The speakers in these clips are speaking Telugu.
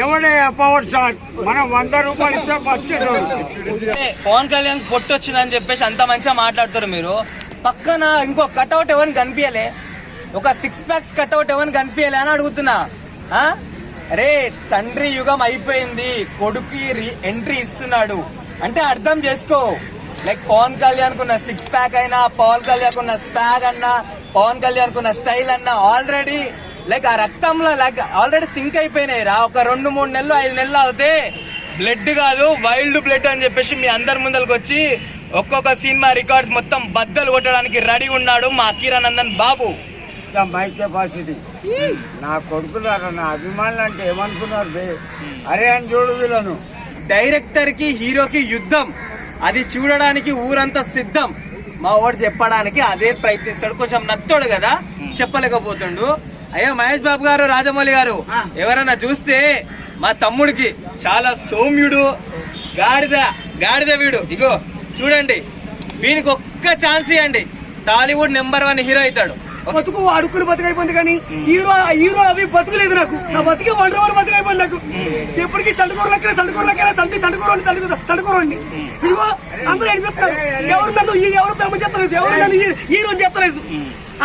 ఎవడే పవర్ షాట్ మనం 100 రూపాయలు ఇచ్చా పవన్ కళ్యాణ్ పొట్టు వచ్చిందని చెప్పేసి అంత మంచిగా మాట్లాడుతారు మీరు. పక్కన ఇంకో కట్అవుట్ ఎవరిని కనిపించలే, ఒక 6 ప్యాక్స్ కట్అవుట్ ఎవరిని కనిపించలే అని అడుగుతున్నా. అరే తండ్రి యుగం అయిపోయింది, కొడుకు ఎంట్రీ ఇస్తున్నాడు అంటే అర్థం చేసుకో. లైక్ పవన్ కళ్యాణ్ కున్న 6 ప్యాక్ అయినా, పవన్ కళ్యాణ్ కున్న స్వాగ్ అన్నా, పవన్ కళ్యాణ్ కున్న స్టైల్ అన్నా ఆల్రెడీ లైక్ ఆ రక్తంలో లైక్ ఆల్రెడీ సింక్ అయిపోయినాయి రా. ఒక 2-3 నెలలు 5 నెలలు అవుతే బ్లడ్ కాదు వైల్డ్ బ్లడ్ అని చెప్పేసి మీ అందరి ముందరికి వచ్చి ఒక్కొక్క సినిమా రికార్డ్స్ మొత్తం బద్దలు కొట్టడానికి రెడీ ఉన్నాడు మా కిరణ్ బాబు. మైక్ కెపాసిటీ నా కొడుకులారా, నా అభిమానులు అంటే ఏమనుకున్నారు? అరే అని చూడు వీళ్ళను. డైరెక్టర్ కి హీరోకి యుద్ధం, అది చూడడానికి ఊరంతా సిద్ధం. మా వాడు చెప్పడానికి అదే ప్రయత్నిస్తాడు. కొంచెం నచ్చోడు కదా, చెప్పలేకపోతుండు. అయ్యా మహేష్ బాబు గారు, రాజమౌళి గారు ఎవరన్నా చూస్తే మా తమ్ముడికి చాలా సౌమ్యుడు, గాడిద వీడు. ఇగో చూడండి, వీనికి ఒక్క ఛాన్స్ ఇవ్వండి, టాలీవుడ్ నెంబర్ 1 హీరో అవుతాడు. బతుకు అడుక్కుని బతుకైపోయింది కానీ హీరో అవి బతుకులేదు. నాకు నా బతికి ఒంటరి బతుకైపోయింది. నాకు ఎప్పటికీ చండుకూరలకే చండుకూరండి. ఇదిగో అందరూ అడిగిస్తారు, ఎవరు నన్ను ఎవరు ప్రేమ చేస్తలేదు, ఎవరు నన్ను హీరో చేస్తలేదు.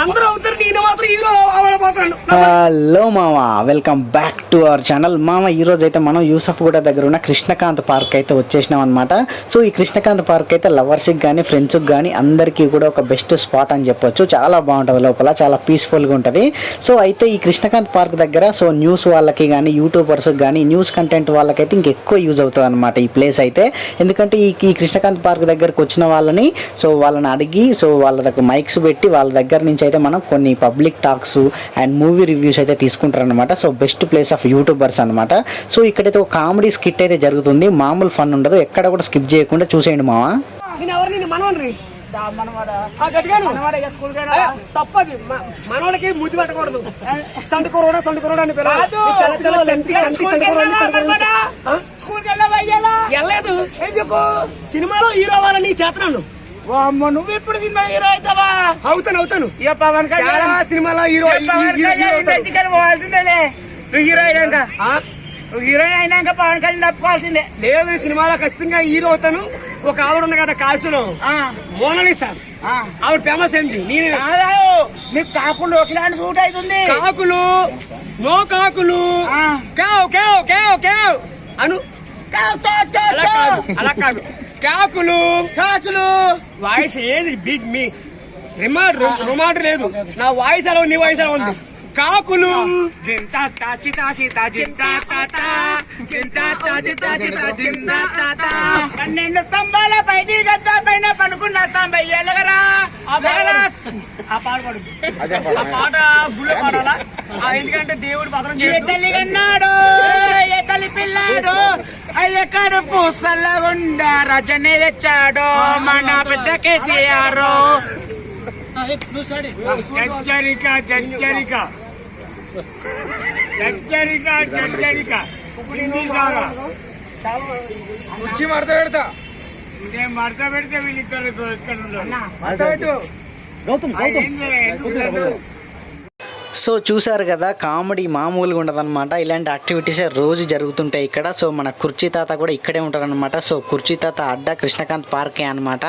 అందరూ అవుతారు, నేను మాత్రం హీరో అవ్వలేకపోతున్నాను. హలో మామ, welcome back to our channel. మామ ఈరోజు అయితే మనం యూసఫ్గూడ దగ్గర ఉన్న కృష్ణకాంత్ పార్క్ అయితే వచ్చేసినాం అనమాట. సో ఈ కృష్ణకాంత్ పార్క్ అయితే లవర్స్కి కానీ ఫ్రెండ్స్కి కానీ అందరికీ కూడా ఒక బెస్ట్ స్పాట్ అని చెప్పొచ్చు. చాలా బాగుంటుంది, లోపల చాలా పీస్ఫుల్గా ఉంటుంది. సో అయితే ఈ కృష్ణకాంత్ పార్క్ దగ్గర సో న్యూస్ వాళ్ళకి కానీ, యూట్యూబర్స్కి కానీ, న్యూస్ కంటెంట్ వాళ్ళకైతే ఇంకెక్కువ యూజ్ అవుతుంది అనమాట ఈ ప్లేస్ అయితే. ఎందుకంటే ఈ కృష్ణకాంత్ పార్క్ దగ్గరకు వచ్చిన వాళ్ళని సో వాళ్ళని అడిగి సో వాళ్ళ దగ్గర మైక్స్ పెట్టి వాళ్ళ దగ్గర నుంచి అయితే మనం కొన్ని public talks and movie reviews అయితే తీసుకుంటారు అనమాట. So best place of YouTubers అనమాట. సో ఇక్కడైతే ఒక కామెడీ స్కిట్ అయితే జరుగుతుంది, మామూలు ఫన్ ఉండదు, ఎక్కడ కూడా స్కిప్ చేయకుండా చూసేయండి మావా. తప్పది, మనవాడికి ముద్దు పెట్టకూడదు. సంటుకోరోడా అని వెళ్ళలేదు. సినిమాలో హీరో అవ్వాలని చేతనాను. నువ్వు ఇప్పుడు సినిమా హీరో అవుతావా? అవుతాను. పవన్ చాలా సినిమాలో హీరో పోవాల్సిందే. నువ్వు హీరోయిన్ అయినాక పవన్ కళ్యాణ్ తప్పుకోవాల్సిందే. లేదు, సినిమాలో ఖచ్చితంగా హీరో అవుతాను. ఒక ఆవిడ ఉంది కదా కాశీలో, మోనాలిసా, ఆవిడ ఫేమస్ అయింది. నీకు కాకులు ఒకలాంటి సూట్ అవుతుంది. కాకులు అను, అలా కాదు, కాకులు వాయిస్ ఏది బిగ్ మీ రుమాట లేదు. నా వాయిస్ అలా, నీ వాయిస్ అలా ఉంది. కాకులు పన్నెండు స్తంభాల పైకి గద్ద పైన పనుకున్న స్తంభ ఎలగరా. ఆ పాట గుళ్ళో పాడాలా? ఎందుకంటే దేవుడు పత్రం తల్లి కన్నాడు, ఏ తల్లి పిల్లాడు, అయ్యకాడు పూసల్లగుండా రజనే తెచ్చాడు మన పెద్ద కేసీఆర్. వచ్చి మడత పెడతా, నేను మడత పెడితే వీళ్ళిద్దరు ఎక్కడ సో చూసారు కదా, కామెడీ మామూలుగా ఉండదన్నమాట. ఇలాంటి యాక్టివిటీసే రోజు జరుగుతుంటాయి ఇక్కడ. సో మన కుర్చీ తాత కూడా ఇక్కడే ఉంటారనమాట. సో కుర్చీ తాత అడ్డా కృష్ణకాంత్ పార్కే అనమాట.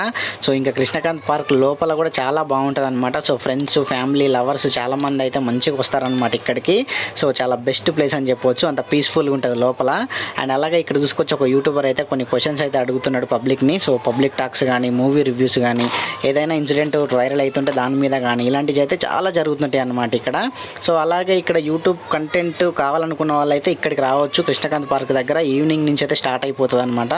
సో ఇంకా కృష్ణకాంత్ పార్క్ లోపల కూడా చాలా బాగుంటుంది అనమాట. సో ఫ్రెండ్స్, ఫ్యామిలీ, లవర్స్ చాలామంది అయితే మంచిగా వస్తారనమాట ఇక్కడికి. సో చాలా బెస్ట్ ప్లేస్ అని చెప్పవచ్చు, అంత పీస్ఫుల్గా ఉంటుంది లోపల. అండ్ అలాగే ఇక్కడ చూసుకొచ్చి ఒక యూట్యూబర్ అయితే కొన్ని క్వశ్చన్స్ అయితే అడుగుతున్నాడు పబ్లిక్ని. సో పబ్లిక్ టాక్స్ కానీ, మూవీ రివ్యూస్ కానీ, ఏదైనా ఇన్సిడెంట్ వైరల్ అవుతుంటే దాని మీద కానీ ఇలాంటివి అయితే చాలా జరుగుతుంటాయి అన్నమాట ఇక్కడ. సో అలాగే ఇక్కడ యూట్యూబ్ కంటెంట్ కావాలనుకున్న వాళ్ళైతే ఇక్కడికి రావచ్చు. కృష్ణకాంత్ పార్క్ దగ్గర ఈవినింగ్ నుంచి అయితే స్టార్ట్ అయిపోతుంది అనమాట.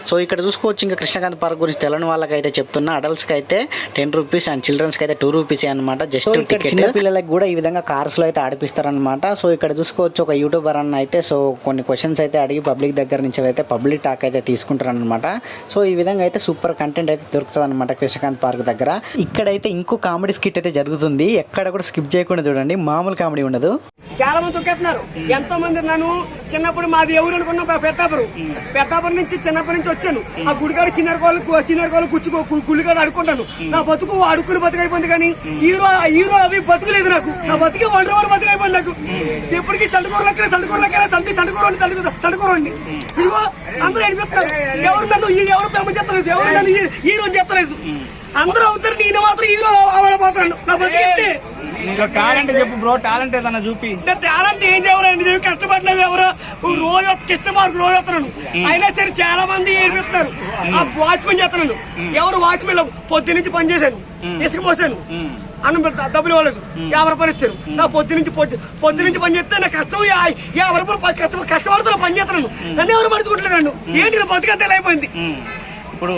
సో ఇక్కడ చూసుకోవచ్చు. ఇంకా కృష్ణకాంత్ పార్క్ గురించి తెలియని వాళ్ళకైతే చెప్తున్నా, అడల్ట్స్కి అయితే 10 రూపీస్ అండ్ చిల్డ్రన్స్కి అయితే 2 రూపీస్ అనమాట. Just ticket. చిన్న పిల్లలకి కూడా ఈ విధంగా కార్స్లో అయితే ఆడిపిస్తారనమాట. సో ఇక్కడ చూసుకోవచ్చు ఒక యూట్యూబర్ అన్న అయితే సో కొన్ని క్వశ్చన్స్ అయితే అడిగి పబ్లిక్ దగ్గర నుంచి అయితే పబ్లిక్ టాక్ అయితే తీసుకుంటారనమాట. సో ఈ విధంగా అయితే సూపర్ కంటెంట్ అయితే దొరుకుతుంది అనమాట కృష్ణకాంత్ పార్క్ దగ్గర. ఇక్కడైతే ఇంకో కామెడీ స్కిట్ అయితే జరుగుతుంది, ఎక్కడ కూడా స్కిప్ చేయకుండా చూడండి, మామూలు కామెడీ ఉండదు. చాలా మంది తొక్కేస్తున్నారు. ఎంతో మంది నన్ను చిన్నప్పుడు మాది ఎవరు అనుకున్న పెద్దాపురం నుంచి చిన్నప్పటి నుంచి వచ్చాను. ఆ గుడికాడు చిన్నరకోళ్ళు గుళ్ళికాడు అడుకుంటాను. నా బతుకు అడుక్కుని బతుకైపోయింది. కానీ హీరో అవి బతుకులేదు నాకు. నా బతుకే ఒంటరి బతుకైపోయింది నాకు. ఎప్పటికీ చండుకోరండి ఇదిగో అందరూ అడిగిస్తారు. ఎవరు నన్ను ప్రేమ చేస్తలేదు, ఎవరు నన్ను హీరో చేస్తలేదు. అందరూ అవుతారు, నేను మాత్రం హీరో అవ్వలేకపోతున్నాను. నా బతుకు టాలెంట్ చెప్పు బ్రో, టాలెంట్ ఏదన్నా చూపి. టాలెంట్ ఏం చేయాలండి, కష్టపడలేదు. ఎవరో రోజు కష్టమార్కు రోజు వస్తున్నాను. అయినా సరే చాలా మంది ఏడిపిస్తున్నారు. ఆ వాచ్మెన్ చేస్తున్నాను. ఎవరు వాచ్మెన్ పొద్దు నుంచి పని చేశాను, ఇసుక పోసాను, అన్నం పెడతా, డబ్బులు ఇవ్వలేదు, 50 రూపాయలు ఇచ్చారు. నా పొద్దు నుంచి పని చేస్తే నా కష్టం 50 రూపాయలు కష్టపడుతున్నా పని చేస్తున్నాను. నన్ను ఎవరు పడుచుకుంటున్నాను. ఏంటి నా బతుకంతా అయిపోయింది. ఇప్పుడు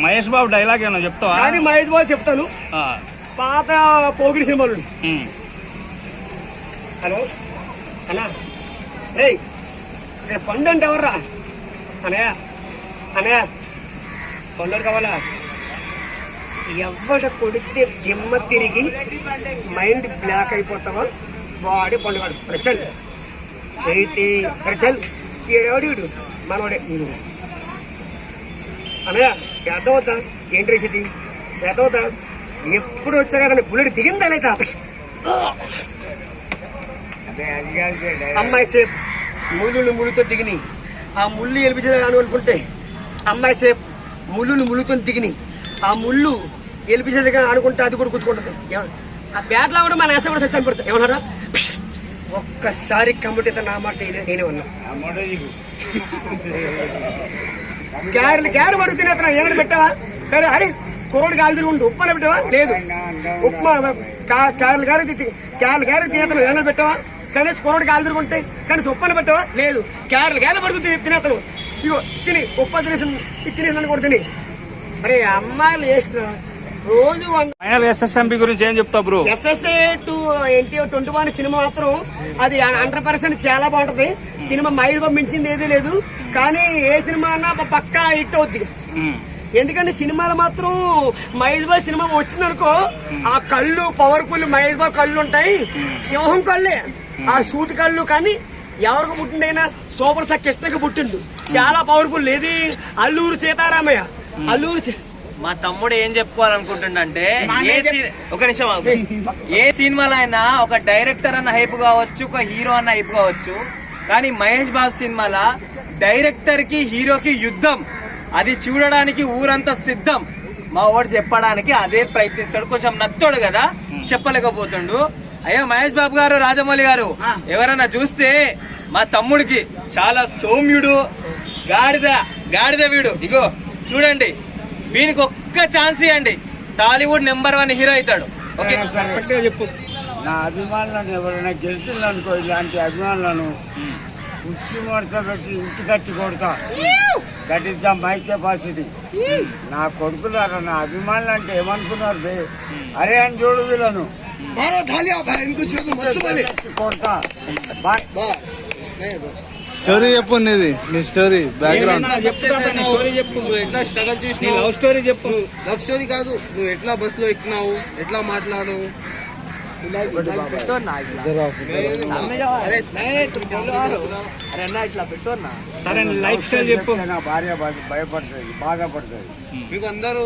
మహేష్ బాబు డైలాగ్ ఏమన్నా చెప్తావా? కానీ మహేష్ బాబు చెప్తాను. పాత పోగిరి సినిమాలు. హలో అన్నా, రే ఇక్కడ పండు అంటే ఎవర్రా అనయా పండు కావాలా? ఎవడ కొడితే దిమ్మ తిరిగి మైండ్ బ్లాక్ అయిపోతావా వాడే పండుగాడు. ప్రచల్ చైతి ప్రచల్ ఏడవాడు వీడు మనవాడే. అనయా పెద్దవుతా ఏంటి రేసిటీ పెద్దవుతా. ఎప్పుడు వచ్చా కదా బుల్లెట్ దిగిందా లేదా? అమ్మాయి సేపు ముళ్ళుతో దిగినాయి. ఆ ముళ్ళు ఎలిపించేదాన్ని అనుకుంటే అమ్మాయి సేపు ముళ్ళుతో దిగినాయి. ఆ ముళ్ళు ఎలిపించేది అనుకుంటే అది కూడా కూర్చుకుంటుంది. ఆ బ్యాట్లో కూడా మన ఎస కూడా చనిపడతా ఏమన్నారా? ఒక్కసారి కమ్ముట నా మాట నేనే ఉన్నా. క్యారెట్ పడుకు తినేస్తున్నా. ఏమైనా పెట్టావా? సరే అరే కుర్రోడు గాలి తిరిగి ఉండు. ఉప్మా పెట్టావా? లేదు. ఉప్మా క్యారెట్ తినేతను ఏమైనా పెట్టావా? కనీసం కుర్రోడు గాలి తిరిగి ఉంటే కనీసం ఉప్మాను పెట్టావా? లేదు. క్యారెట్ పడుకు తినేతను. ఇగో తిని ఉప్మా తినేసి కూడా తిని. అరే అమ్మాయిలు వేసిన రోజు SSMP గురించి ఏం చెప్తావు బ్రో? SSA 21 సినిమా మాత్రం అది 100% చాలా బాగుంటది. సినిమా మైల్ పంపించింది ఏదీ లేదు. కానీ ఏ సినిమా అన్నా పక్కా హిట్ అవుద్ది. ఎందుకంటే సినిమాలు మాత్రం మహేష్ బాబు సినిమా వచ్చిందనుకో, ఆ కళ్ళు పవర్ఫుల్ మహేష్ బాబు కళ్ళు ఉంటాయి. సింహం కళ్ళే ఆ సూట్ కళ్ళు. కానీ ఎవరికి పుట్టిండైనా సూపర్ స్టార్ కృష్ణకి పుట్టిండు. చాలా పవర్ఫుల్. ఏది అల్లూరు సీతారామయ్య. మా తమ్ముడు ఏం చెప్పుకోవాలనుకుంటుండంటే ఒక నిమిషం, ఏ సినిమాలో అయినా ఒక డైరెక్టర్ అన్న హైప్ కావచ్చు, ఒక హీరో అన్న హైప్ కావచ్చు. కానీ మహేష్ బాబు సినిమాల డైరెక్టర్ కి హీరోకి యుద్ధం. అది చూడడానికి ఊరంతా సిద్ధం. మా వాడు చెప్పడానికి అదే ప్రయత్నిస్తాడు. కొంచెం నచ్చోడు కదా, చెప్పలేకపోతుండు. అయ్యా మహేష్ బాబు గారు, రాజమౌళి గారు ఎవరన్నా చూస్తే మా తమ్ముడికి చాలా సౌమ్యుడు, గాడిద వీడు. ఇగో చూడండి, వీనికి ఒక్క ఛాన్స్ ఇవ్వండి, టాలీవుడ్ నెంబర్ 1 హీరో అవుతాడు. ఓకే చెప్పు. నా అభిమానులను ఎవరైనా గెలిచిందనుకో, ఇలాంటి అభిమానులను కుర్చీ మడత పెట్టి ఇంటికచ్చి కొడతా. That is the my capacity. నా కొడుకులారా, నా అభిమానులు అంటే ఏమనుకున్నారు బే? అరే అని చూడు వీళ్ళను కొడతా. స్టోరీ చెప్పు, నీ స్టోరీ బ్యాక్గ్రౌండ్ స్టోరీ చెప్పు. ఎట్లా స్ట్రగల్ చేసి లవ్ స్టోరీ చెప్పు. లవ్ స్టోరీ కాదు, నువ్వు ఎట్లా బస్ లో ఎక్కినావు, ఎట్లా మాట్లాడావు. సరే లైఫ్ స్టైల్ చెప్పు. నా భార్య భయపడుతుంది, బాధపడుతుంది. మీకు అందరూ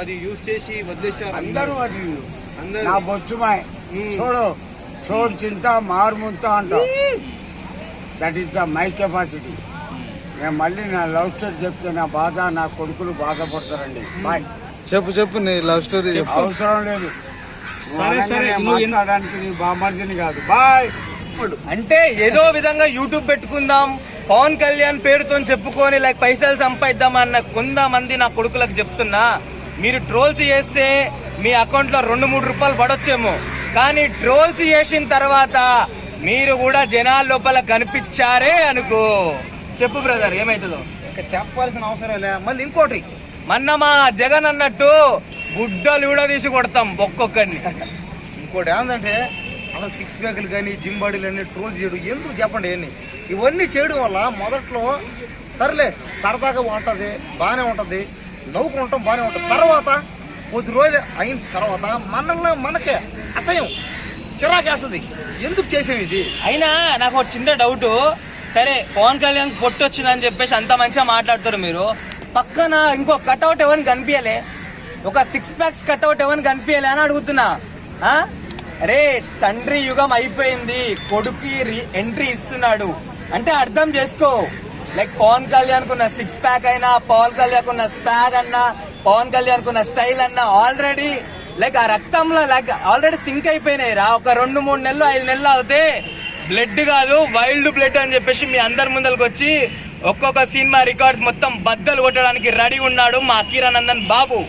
అది యూజ్ చేసి వదిలేశారు. అందరూ అది నా బొచ్చుమాయ్ చూడు చింత మారుముంత అంట. That is the my capacity. నేను మళ్ళీ నా లవ్ స్టోరీ చెప్తే నా బాధ, నా కొడుకులు బాధపడతారండి. బాయ్. చెప్పు నీ లవ్ స్టోరీ. అవసరం లేదు. సరే మాట్లాడడానికి నీ బామర్దిని కాదు. బాయ్. అంటే ఏదో విధంగా యూట్యూబ్ పెట్టుకుందాం, పవన్ కళ్యాణ్ పేరుతో చెప్పుకొని లైక్ పైసలు సంపాదిద్దామన్న కొంతమంది నా కొడుకులకు చెప్తున్నా, మీరు ట్రోల్స్ చేస్తే మీ అకౌంట్ లో 2-3 రూపాయలు పడొచ్చేమో. కానీ ట్రోల్స్ చేసిన తర్వాత మీరు కూడా జనాల లోపల కనిపించారే అనుకో. చెప్పు బ్రదర్, ఏమైతుందో చెప్పాల్సిన అవసరం లే. మళ్ళీ ఇంకోటి, మొన్న మా జగన్ అన్నట్టు గుడ్డలు కూడా తీసి కొడతాం ఒక్కొక్కరిని. ఇంకోటి ఏంటంటే అసలు 6 ప్యాక్లు కానీ జిమ్ బాడీలు అన్ని ట్రోల్ చేయడం ఎందుకు చెప్పండి. ఇవన్నీ చేయడం వల్ల మొదట్లో సర్లే సరదాగా ఉంటుంది, బాగానే ఉంటుంది, నవ్వుకుంటాం, బాగానే ఉంటుంది. తర్వాత కొద్ది రోజులు అయిన తర్వాత మనకే అసహ్యం. చిరాకేస్తుంది. ఎందుకు చేసాం ఇది? అయినా నాకు ఒక చిన్న డౌట్. సరే పవన్ కళ్యాణ్ పొట్టు వచ్చిందని చెప్పేసి అంత మంచిగా మాట్లాడుతారు మీరు. పక్కన ఇంకో కట్అవుట్ ఎవరిని కనిపించలే? ఒక 6 ప్యాక్స్ కట్అవుట్ ఎవరిని కనిపించలే అని అడుగుతున్నా. అరే తండ్రి యుగం అయిపోయింది, కొడుకు ఎంట్రీ ఇస్తున్నాడు అంటే అర్థం చేసుకో. లైక్ పవన్ కళ్యాణ్ కున్న 6 ప్యాక్ అయినా, పవన్ కళ్యాణ్ కున్న స్వాగ్ అన్నా, పవన్ కళ్యాణ్ కున్న స్టైల్ అన్నా ఆల్రెడీ లైక్ ఆ రక్తంలో లైక్ ఆల్రెడీ సింక్ అయిపోయినాయి రా. ఒక 2-3 నెలలు 5 నెలలు అవుతే బ్లడ్ కాదు వైల్డ్ బ్లడ్ అని చెప్పేసి మీ అందరి ముందరికి వచ్చి ఒక్కొక్క సినిమా రికార్డ్స్ మొత్తం బద్దలు కొట్టడానికి రెడీ ఉన్నాడు మా అఖీరానందన్ బాబు.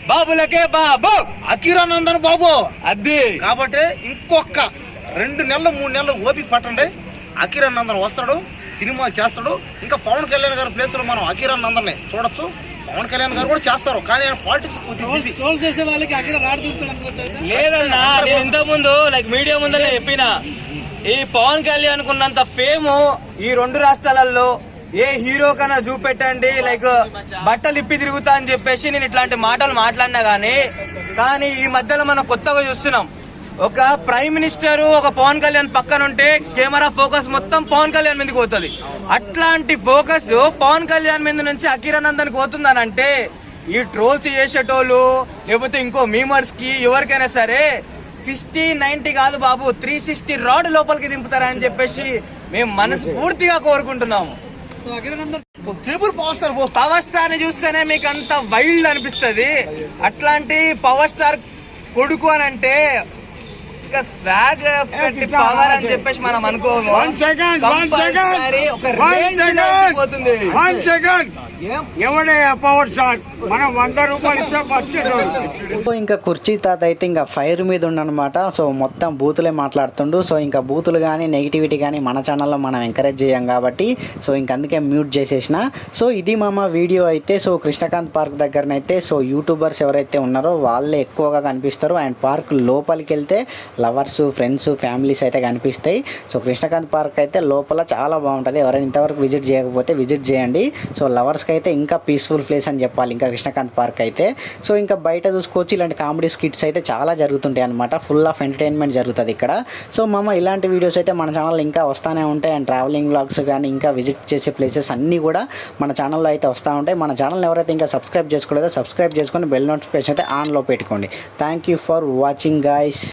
బాబులకే బాబు, అఖీరానందన్ బాబు. అది కాబట్టి ఇంకొక 2 నెలలు 3 నెలలు ఓపిక పట్టండి. అఖీరానందన్ వస్తాడు, సినిమాలు చేస్తాడు. ఇంకా పవన్ కళ్యాణ్ గారి ప్లేస్ లో మనం అఖీరానందన్ చూడొచ్చు. పవన్ కళ్యాణ్ గారు కూడా చేస్తారు, కానీ పాలిటిక్స్ చేసే వాళ్ళకి అక్కడ లేదన్నా. నేను ఇంతకు ముందు లైక్ మీడియా ముందరే చెప్పిన, ఈ పవన్ కళ్యాణ్ కున్నంత ఫేమ్ ఈ 2 రాష్ట్రాలలో ఏ హీరో కన్నా చూపెట్టండి. లైక్ బట్టలు ఇప్పి తిరుగుతా అని చెప్పేసి నేను ఇట్లాంటి మాటలు మాట్లాడినా కానీ ఈ మధ్యలో మనం కొత్తగా చూస్తున్నాం. ఒక ప్రైమ్ మినిస్టర్ ఒక పవన్ కళ్యాణ్ పక్కన ఉంటే కెమెరా ఫోకస్ మొత్తం పవన్ కళ్యాణ్ మీదకి పోతుంది. అట్లాంటి ఫోకస్ పవన్ కళ్యాణ్ మీద నుంచి అఖీరానందన్కి పోతుందని అంటే ఈ ట్రోల్స్ చేసేటోళ్ళు లేకపోతే ఇంకో మీమర్స్ కి ఎవరికైనా సరే 60-90 కాదు బాబు 360 రాడ్ లోపలికి దింపుతారని చెప్పేసి మేము మనస్ఫూర్తిగా కోరుకుంటున్నాము. పవర్ స్టార్ ని చూస్తేనే మీకు అంత వైల్డ్ అనిపిస్తుంది. అట్లాంటి పవర్ స్టార్ కొడుకు అని అంటే ఇంకా స్వాగ్ పవర్ అని చెప్పేసి మనం అనుకోము. పోతుంది. ఎవడే పవర్ షాట్ మనం 100 రూపాయలు ఇచ్చా బతికేటోళ్ళు. ఇంకా కుర్చీ తాత అయితే ఇంకా ఫైర్ మీద ఉండనమాట. సో మొత్తం బూతులే మాట్లాడుతుండు. సో ఇంకా బూతులు కానీ నెగిటివిటీ కానీ మన ఛానల్లో మనం ఎంకరేజ్ చేయం కాబట్టి సో ఇంక అందుకే మ్యూట్ చేసేసిన. సో ఇది మామ వీడియో అయితే. సో కృష్ణకాంత్ పార్క్ దగ్గరనైతే సో యూట్యూబర్స్ ఎవరైతే ఉన్నారో వాళ్ళే ఎక్కువగా కనిపిస్తారు. అండ్ పార్క్ లోపలికి వెళ్తే లవర్స్, ఫ్రెండ్స్, ఫ్యామిలీస్ అయితే కనిపిస్తాయి. సో కృష్ణకాంత్ పార్క్ అయితే లోపల చాలా బాగుంటుంది. ఎవరైనా ఇంతవరకు విజిట్ చేయకపోతే విజిట్ చేయండి. సో లవర్స్కి అయితే ఇంకా పీస్ఫుల్ ప్లేస్ అని చెప్పాలి ఇంకా కృష్ణకాంత్ పార్క్ అయితే. సో ఇంకా బయట చూసుకోవచ్చు ఇలాంటి కామెడీ స్కిట్స్ అయితే చాలా జరుగుతుంటాయి అనమాట. ఫుల్ ఆఫ్ ఎంటర్టైన్మెంట్ జరుగుతుంది ఇక్కడ. సో మామ ఇలాంటి వీడియోస్ అయితే మన ఛానల్లో ఇంకా వస్తూనే ఉంటాయి. అండ్ ట్రావెలింగ్ వ్లాగ్స్ కానీ ఇంకా విజిట్ చేసే ప్లేసెస్ అన్నీ కూడా మన ఛానల్లో అయితే వస్తూ ఉంటాయి. మన ఛానల్ ఎవరైతే ఇంకా సబ్స్క్రైబ్ చేసుకోలేదో సబ్స్క్రైబ్ చేసుకొని బెల్ నోటిఫికేషన్ అయితే ఆన్లో పెట్టుకోండి. Thank you for watching guys.